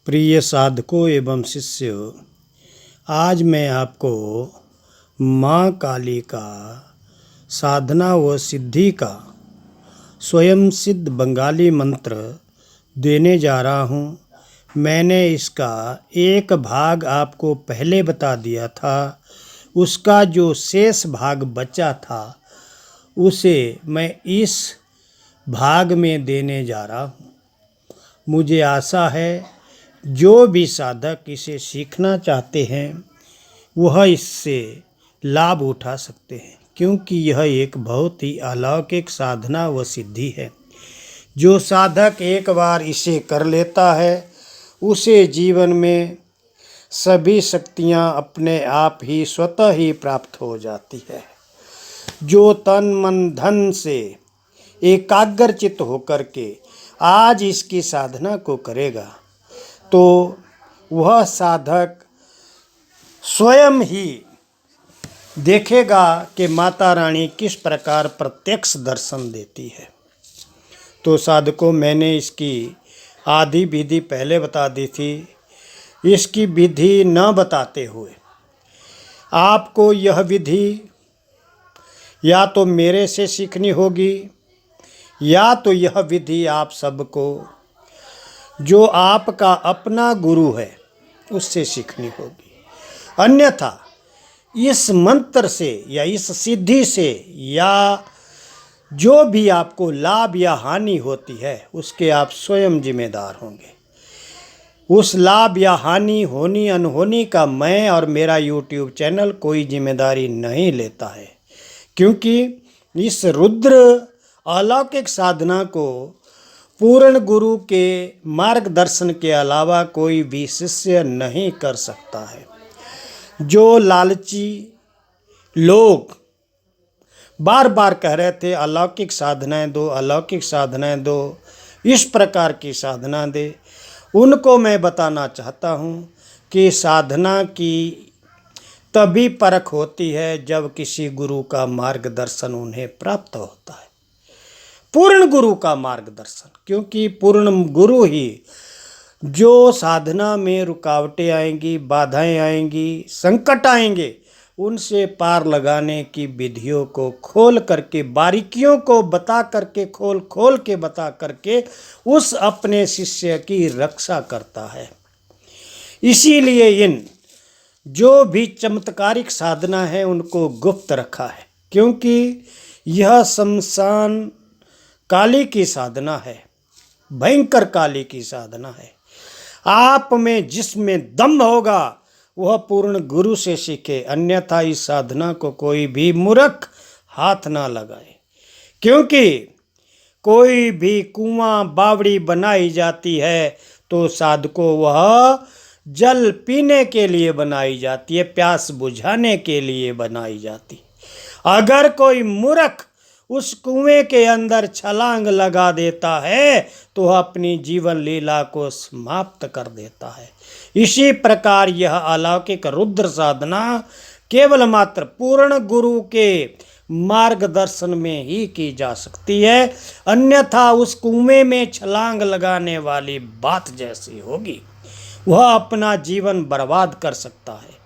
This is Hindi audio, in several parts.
प्रिय साधकों एवं शिष्यों, आज मैं आपको माँ काली का साधना व सिद्धि का स्वयं सिद्ध बंगाली मंत्र देने जा रहा हूँ। मैंने इसका एक भाग आपको पहले बता दिया था। उसका जो शेष भाग बचा था उसे मैं इस भाग में देने जा रहा हूँ। मुझे आशा है जो भी साधक इसे सीखना चाहते हैं वह इससे लाभ उठा सकते हैं, क्योंकि यह एक बहुत ही अलौकिक साधना व सिद्धि है। जो साधक एक बार इसे कर लेता है उसे जीवन में सभी शक्तियाँ अपने आप ही स्वतः ही प्राप्त हो जाती है। जो तन मन धन से एकाग्रचित होकर के आज इसकी साधना को करेगा तो वह साधक स्वयं ही देखेगा कि माता रानी किस प्रकार प्रत्यक्ष दर्शन देती है। तो साधकों, मैंने इसकी आदि विधि पहले बता दी थी। इसकी विधि न बताते हुए आपको यह विधि या तो मेरे से सीखनी होगी या तो यह विधि आप सबको जो आपका अपना गुरु है उससे सीखनी होगी। अन्यथा इस मंत्र से या इस सिद्धि से या जो भी आपको लाभ या हानि होती है उसके आप स्वयं जिम्मेदार होंगे। उस लाभ या हानि होनी अनहोनी का मैं और मेरा यूट्यूब चैनल कोई जिम्मेदारी नहीं लेता है, क्योंकि इस रुद्र अलौकिक साधना को पूर्ण गुरु के मार्गदर्शन के अलावा कोई भी शिष्य नहीं कर सकता है। जो लालची लोग बार बार कह रहे थे अलौकिक साधनाएं दो, अलौकिक साधनाएं दो, इस प्रकार की साधना दे, उनको मैं बताना चाहता हूँ कि साधना की तभी परख होती है जब किसी गुरु का मार्गदर्शन उन्हें प्राप्त होता है। पूर्ण गुरु का मार्गदर्शन, क्योंकि पूर्ण गुरु ही जो साधना में रुकावटें आएंगी, बाधाएं आएंगी, संकट आएंगे, उनसे पार लगाने की विधियों को खोल करके, बारीकियों को बता करके, खोल के बता करके उस अपने शिष्य की रक्षा करता है। इसीलिए इन जो भी चमत्कारिक साधना है उनको गुप्त रखा है, क्योंकि यह शमशान काली की साधना है, भयंकर काली की साधना है। आप में जिसमें दम होगा वह पूर्ण गुरु से सीखे, अन्यथा इस साधना को कोई भी मूर्ख हाथ ना लगाए। क्योंकि कोई भी कुआं बावड़ी बनाई जाती है तो साधकों वह जल पीने के लिए बनाई जाती है, प्यास बुझाने के लिए बनाई जाती। अगर कोई मूर्ख उस कुएं के अंदर छलांग लगा देता है तो अपनी जीवन लीला को समाप्त कर देता है। इसी प्रकार यह अलौकिक रुद्र साधना केवल मात्र पूर्ण गुरु के मार्गदर्शन में ही की जा सकती है, अन्यथा उस कुएं में छलांग लगाने वाली बात जैसी होगी। वह अपना जीवन बर्बाद कर सकता है,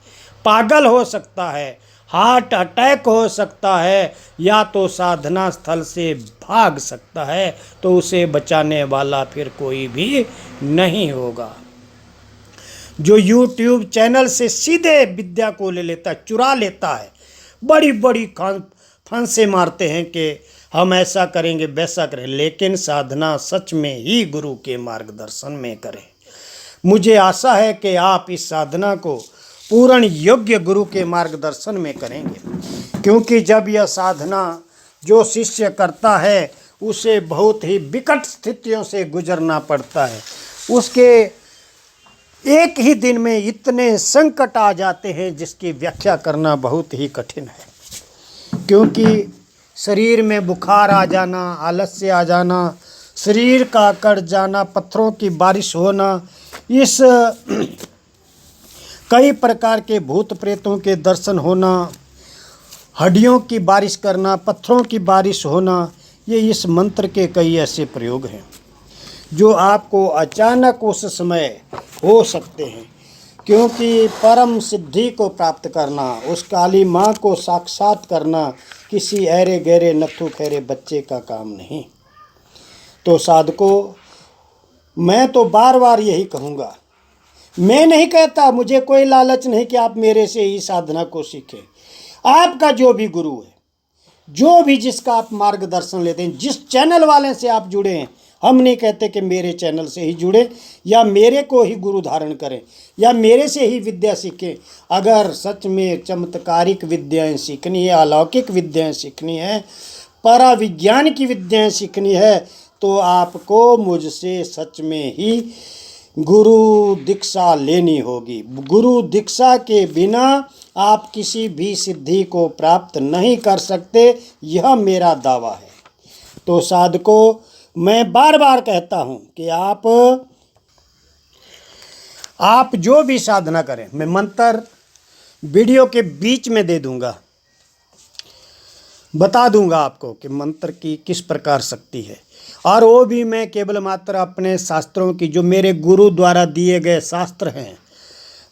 पागल हो सकता है, हार्ट अटैक हो सकता है, या तो साधना स्थल से भाग सकता है, तो उसे बचाने वाला फिर कोई भी नहीं होगा। जो YouTube चैनल से सीधे विद्या को ले लेता है, चुरा लेता है, बड़ी बड़ी फांसे मारते हैं कि हम ऐसा करेंगे वैसा करें, लेकिन साधना सच में ही गुरु के मार्गदर्शन में करें। मुझे आशा है कि आप इस साधना को पूर्ण योग्य गुरु के मार्गदर्शन में करेंगे, क्योंकि जब यह साधना जो शिष्य करता है उसे बहुत ही विकट स्थितियों से गुजरना पड़ता है। उसके एक ही दिन में इतने संकट आ जाते हैं जिसकी व्याख्या करना बहुत ही कठिन है। क्योंकि शरीर में बुखार आ जाना, आलस्य आ जाना, शरीर का अकड़ जाना, पत्थरों की बारिश होना, इस कई प्रकार के भूत प्रेतों के दर्शन होना, हड्डियों की बारिश करना, पत्थरों की बारिश होना, ये इस मंत्र के कई ऐसे प्रयोग हैं जो आपको अचानक उस समय हो सकते हैं, क्योंकि परम सिद्धि को प्राप्त करना, उस काली माँ को साक्षात करना किसी ऐरे गहरे नथु खैरे बच्चे का काम नहीं। तो साधकों, मैं तो बार बार यही कहूँगा, मैं नहीं कहता, मुझे कोई लालच नहीं कि आप मेरे से ही साधना को सीखें। आपका जो भी गुरु है, जो भी जिसका आप मार्गदर्शन लेते हैं, जिस चैनल वाले से आप जुड़े हैं, हम नहीं कहते कि मेरे चैनल से ही जुड़े या मेरे को ही गुरु धारण करें या मेरे से ही विद्या सीखें। अगर सच में चमत्कारिक विद्याएं सीखनी है, अलौकिक विद्याएं सीखनी है, पराविज्ञान की विद्याएं सीखनी है, तो आपको मुझसे सच में ही गुरु दीक्षा लेनी होगी। गुरु दीक्षा के बिना आप किसी भी सिद्धि को प्राप्त नहीं कर सकते, यह मेरा दावा है। तो साधकों, मैं बार बार कहता हूँ कि आप जो भी साधना करें, मैं मंत्र वीडियो के बीच में दे दूंगा, बता दूंगा आपको कि मंत्र की किस प्रकार शक्ति है। और वो भी मैं केवल मात्र अपने शास्त्रों की, जो मेरे गुरु द्वारा दिए गए शास्त्र हैं,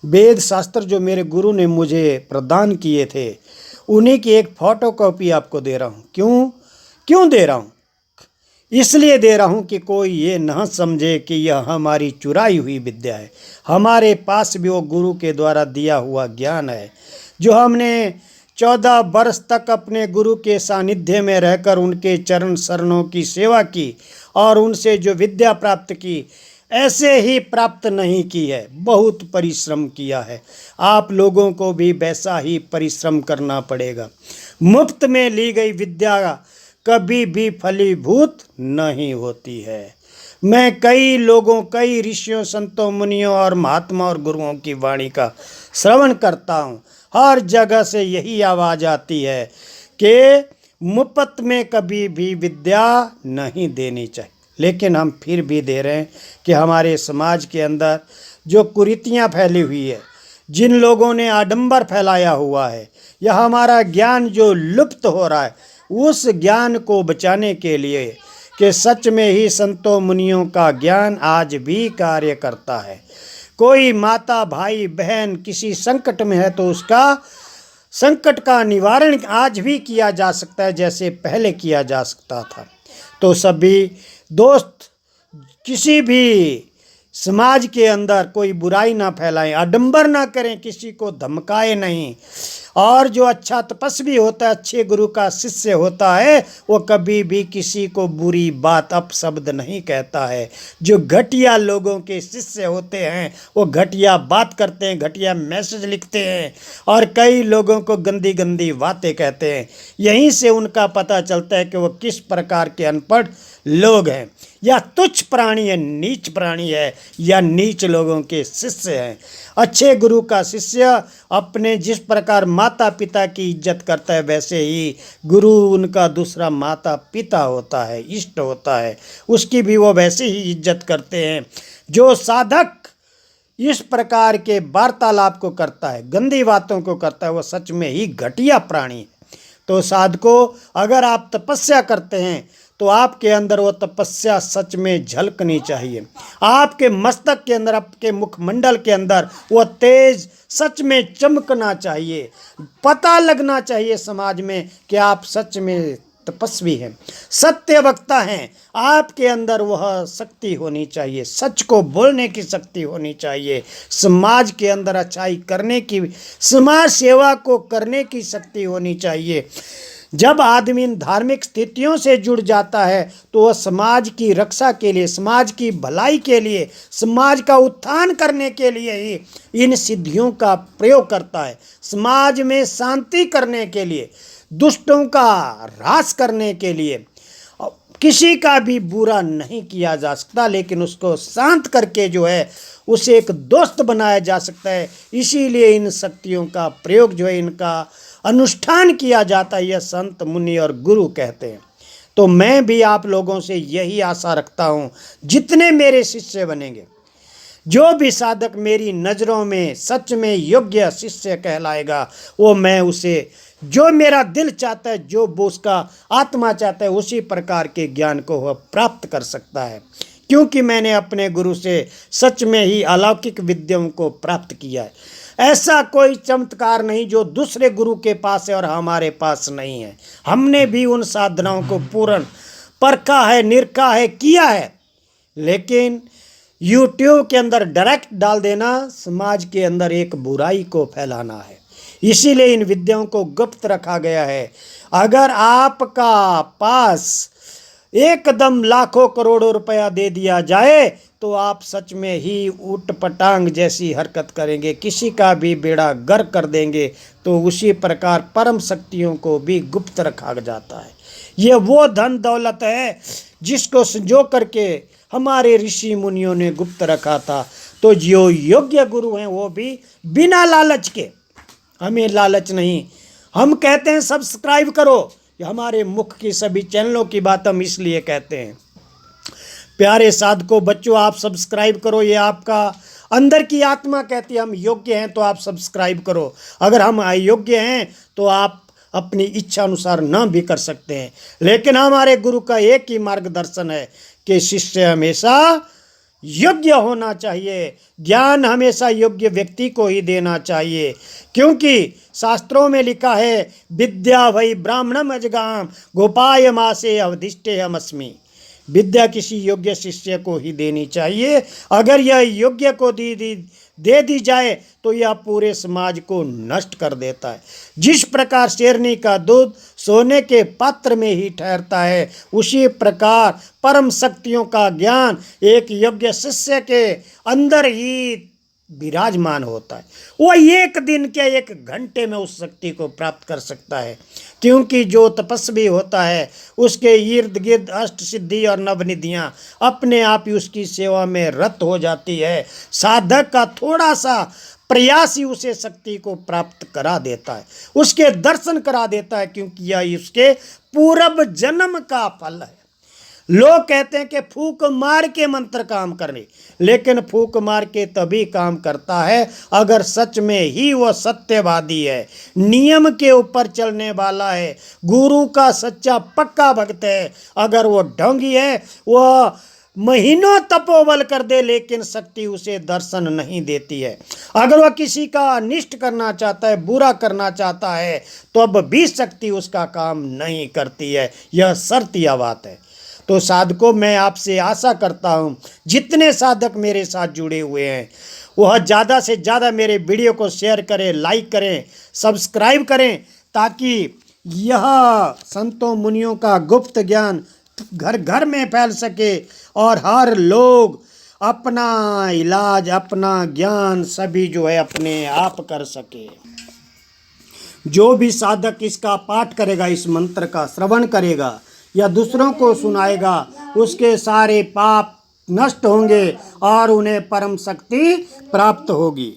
वेद शास्त्र जो मेरे गुरु ने मुझे प्रदान किए थे, उन्हीं की एक फोटोकॉपी आपको दे रहा हूँ। क्यों दे रहा हूँ? इसलिए दे रहा हूँ कि कोई ये न समझे कि यह हमारी चुराई हुई विद्या है। हमारे पास भी वो गुरु के द्वारा दिया हुआ ज्ञान है, जो हमने 14 वर्ष तक अपने गुरु के सानिध्य में रहकर उनके चरण शरणों की सेवा की और उनसे जो विद्या प्राप्त की, ऐसे ही प्राप्त नहीं की है, बहुत परिश्रम किया है। आप लोगों को भी वैसा ही परिश्रम करना पड़ेगा। मुफ्त में ली गई विद्या कभी भी फलीभूत नहीं होती है। मैं कई ऋषियों, संतों, मुनियों और महात्मा और गुरुओं की वाणी का श्रवण करता हूँ। हर जगह से यही आवाज़ आती है कि मुफ्त में कभी भी विद्या नहीं देनी चाहिए, लेकिन हम फिर भी दे रहे हैं कि हमारे समाज के अंदर जो कुरीतियाँ फैली हुई है, जिन लोगों ने आडंबर फैलाया हुआ है, या हमारा ज्ञान जो लुप्त हो रहा है, उस ज्ञान को बचाने के लिए कि सच में ही संतों मुनियों का ज्ञान आज भी कार्य करता है। कोई माता, भाई, बहन किसी संकट में है तो उसका संकट का निवारण आज भी किया जा सकता है, जैसे पहले किया जा सकता था। तो सभी दोस्त किसी भी समाज के अंदर कोई बुराई ना फैलाएं, आडंबर ना करें, किसी को धमकाए नहीं। और जो अच्छा तपस्वी होता है, अच्छे गुरु का शिष्य होता है, वो कभी भी किसी को बुरी बात, अपशब्द नहीं कहता है। जो घटिया लोगों के शिष्य होते हैं, वो घटिया बात करते हैं, घटिया मैसेज लिखते हैं और कई लोगों को गंदी गंदी बातें कहते हैं। यहीं से उनका पता चलता है कि वो किस प्रकार के अनपढ़ लोग हैं, या तुच्छ प्राणी है, नीच प्राणी है, या नीच लोगों के शिष्य हैं। अच्छे गुरु का शिष्य अपने जिस प्रकार माता पिता की इज्जत करता है, वैसे ही गुरु उनका दूसरा माता पिता होता है, इष्ट होता है, उसकी भी वो वैसे ही इज्जत करते हैं। जो साधक इस प्रकार के वार्तालाप को करता है, गंदी बातों को करता है, वो सच में ही घटिया प्राणी है। तो साधकों, अगर आप तपस्या करते हैं तो आपके अंदर वो तपस्या सच में झलकनी चाहिए। आपके मस्तक के अंदर, आपके मुखमंडल के अंदर वो तेज सच में चमकना चाहिए। पता लगना चाहिए समाज में कि आप सच में तपस्वी हैं, सत्य वक्ता हैं। आपके अंदर वह शक्ति होनी चाहिए, सच को बोलने की शक्ति होनी चाहिए, समाज के अंदर अच्छाई करने की, समाज सेवा को करने की शक्ति होनी चाहिए। जब आदमी इन धार्मिक स्थितियों से जुड़ जाता है तो वह समाज की रक्षा के लिए, समाज की भलाई के लिए, समाज का उत्थान करने के लिए ही इन सिद्धियों का प्रयोग करता है। समाज में शांति करने के लिए, दुष्टों का ह्रास करने के लिए किसी का भी बुरा नहीं किया जा सकता, लेकिन उसको शांत करके जो है उसे एक दोस्त बनाया जा सकता है। इसीलिए इन शक्तियों का प्रयोग जो है, इनका अनुष्ठान किया जाता है, यह संत, मुनि और गुरु कहते हैं। तो मैं भी आप लोगों से यही आशा रखता हूँ, जितने मेरे शिष्य बनेंगे, जो भी साधक मेरी नज़रों में सच में योग्य शिष्य कहलाएगा, वो मैं उसे, जो मेरा दिल चाहता है, जो वो उसका आत्मा चाहता है, उसी प्रकार के ज्ञान को वह प्राप्त कर सकता है। क्योंकि मैंने अपने गुरु से सच में ही अलौकिक विद्याओं को प्राप्त किया है। ऐसा कोई चमत्कार नहीं जो दूसरे गुरु के पास है और हमारे पास नहीं है। हमने भी उन साधनाओं को पूर्ण परखा है, निरखा है, किया है, लेकिन यूट्यूब के अंदर डायरेक्ट डाल देना समाज के अंदर एक बुराई को फैलाना है। इसीलिए इन विद्याओं को गुप्त रखा गया है। अगर आपका पास एकदम लाखों करोड़ों रुपया दे दिया जाए तो आप सच में ही ऊट पटांग जैसी हरकत करेंगे, किसी का भी बेड़ा गर्क कर देंगे। तो उसी प्रकार परम शक्तियों को भी गुप्त रखा जाता है। ये वो धन दौलत है जिसको संजो करके हमारे ऋषि मुनियों ने गुप्त रखा था। तो जो योग्य गुरु हैं वो भी बिना लालच के, हमें लालच नहीं, हम कहते हैं सब्सक्राइब करो, हमारे मुख की सभी चैनलों की बात हम इसलिए कहते हैं। प्यारे साधकों, बच्चों, आप सब्सक्राइब करो, ये आपका अंदर की आत्मा कहती है हम योग्य हैं तो आप सब्सक्राइब करो। अगर हम अयोग्य हैं तो आप अपनी इच्छा अनुसार न भी कर सकते हैं। लेकिन हमारे गुरु का एक ही मार्गदर्शन है कि शिष्य हमेशा योग्य होना चाहिए, ज्ञान हमेशा योग्य व्यक्ति को ही देना चाहिए। क्योंकि शास्त्रों में लिखा है विद्या वही ब्राह्मणम अजगाम गोपाय मासे अवधिष्ठे हमस्मि। विद्या किसी योग्य शिष्य को ही देनी चाहिए। अगर यह योग्य को दे दी जाए तो यह पूरे समाज को नष्ट कर देता है। जिस प्रकार शेरनी का दूध सोने के पात्र में ही ठहरता है, उसी प्रकार परम शक्तियों का ज्ञान एक योग्य शिष्य के अंदर ही विराजमान होता है। वो एक दिन के एक घंटे में उस शक्ति को प्राप्त कर सकता है। क्योंकि जो तपस्वी होता है उसके इर्द गिर्द अष्ट सिद्धि और नवनिधियाँ अपने आप ही उसकी सेवा में रत हो जाती है। साधक का थोड़ा सा प्रयास ही उसे शक्ति को प्राप्त करा देता है, उसके दर्शन करा देता है, क्योंकि यह उसके पूर्व जन्म का फल है। लोग कहते हैं कि फूंक मार के मंत्र काम करने, लेकिन फूंक मार के तभी काम करता है अगर सच में ही वह सत्यवादी है, नियम के ऊपर चलने वाला है, गुरु का सच्चा पक्का भक्त है। अगर वो ढोंगी है, वह महीनों तपोबल कर दे लेकिन शक्ति उसे दर्शन नहीं देती है। अगर वह किसी का अनिष्ट करना चाहता है, बुरा करना चाहता है, तो अब भी शक्ति उसका काम नहीं करती है। यह शर्त या बात है। तो साधकों, मैं आपसे आशा करता हूँ जितने साधक मेरे साथ जुड़े हुए हैं वह ज़्यादा से ज़्यादा मेरे वीडियो को शेयर करें, लाइक करें, सब्सक्राइब करें, ताकि यह संतों मुनियों का गुप्त ज्ञान घर घर में फैल सके और हर लोग अपना इलाज, अपना ज्ञान सभी जो है अपने आप कर सके। जो भी साधक इसका पाठ करेगा, इस मंत्र का श्रवण करेगा या दूसरों को सुनाएगा, उसके सारे पाप नष्ट होंगे और उन्हें परम शक्ति प्राप्त होगी।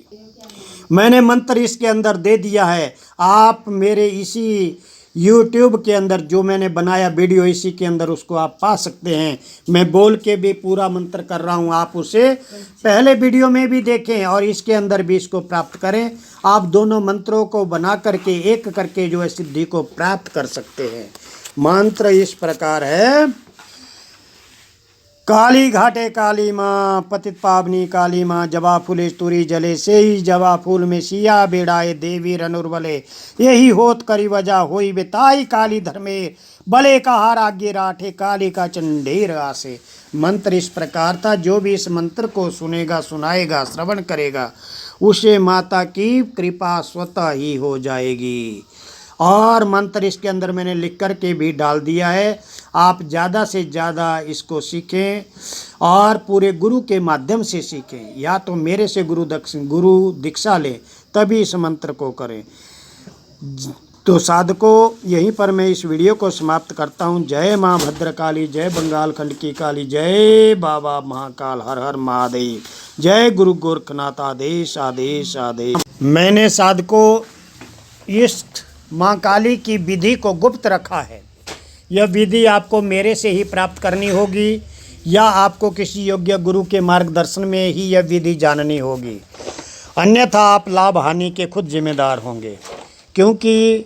मैंने मंत्र इसके अंदर दे दिया है। आप मेरे इसी YouTube के अंदर जो मैंने बनाया वीडियो, इसी के अंदर उसको आप पा सकते हैं। मैं बोल के भी पूरा मंत्र कर रहा हूँ, आप उसे पहले वीडियो में भी देखें और इसके अंदर भी इसको प्राप्त करें। आप दोनों मंत्रों को बना करके एक करके जो है सिद्धि को प्राप्त कर सकते हैं। मंत्र इस प्रकार है। काली घाटे काली माँ, पतित पावनी काली माँ, जवा फूले तुरी जले से ही जवा फूल में सिया बेड़ाए देवी रनुर्बले, यही होत करी वजह होई बेताई काली धर्मे, बले का हार आगे राठे काली का चंडेर आसे। मंत्र इस प्रकार था। जो भी इस मंत्र को सुनेगा, सुनाएगा, श्रवण करेगा, उसे माता की कृपा स्वतः ही हो जाएगी। और मंत्र इसके अंदर मैंने लिख कर के भी डाल दिया है। आप ज़्यादा से ज़्यादा इसको सीखें और पूरे गुरु के माध्यम से सीखें, या तो मेरे से गुरु दीक्षा लें, तभी इस मंत्र को करें। तो साधकों, यहीं पर मैं इस वीडियो को समाप्त करता हूँ। जय माँ भद्रकाली, जय बंगाल खंड की काली, जय बाबा महाकाल, हर हर महादेव, जय गुरु गोरखनाथ, आदेश आदेश आदेश। मैंने साधकों इस माँ काली की विधि को गुप्त रखा है। यह विधि आपको मेरे से ही प्राप्त करनी होगी या आपको किसी योग्य गुरु के मार्गदर्शन में ही यह विधि जाननी होगी, अन्यथा आप लाभ हानि के खुद जिम्मेदार होंगे। क्योंकि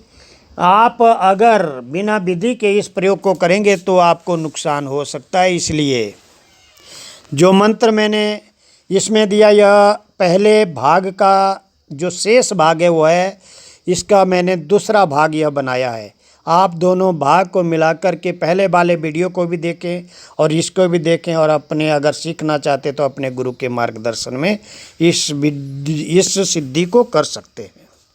आप अगर बिना विधि के इस प्रयोग को करेंगे तो आपको नुकसान हो सकता है। इसलिए जो मंत्र मैंने इसमें दिया, यह पहले भाग का जो शेष भाग है वो है, इसका मैंने दूसरा भाग यह बनाया है। आप दोनों भाग को मिलाकर के पहले वाले वीडियो को भी देखें और इसको भी देखें, और अपने अगर सीखना चाहते तो अपने गुरु के मार्गदर्शन में इस सिद्धि को कर सकते हैं।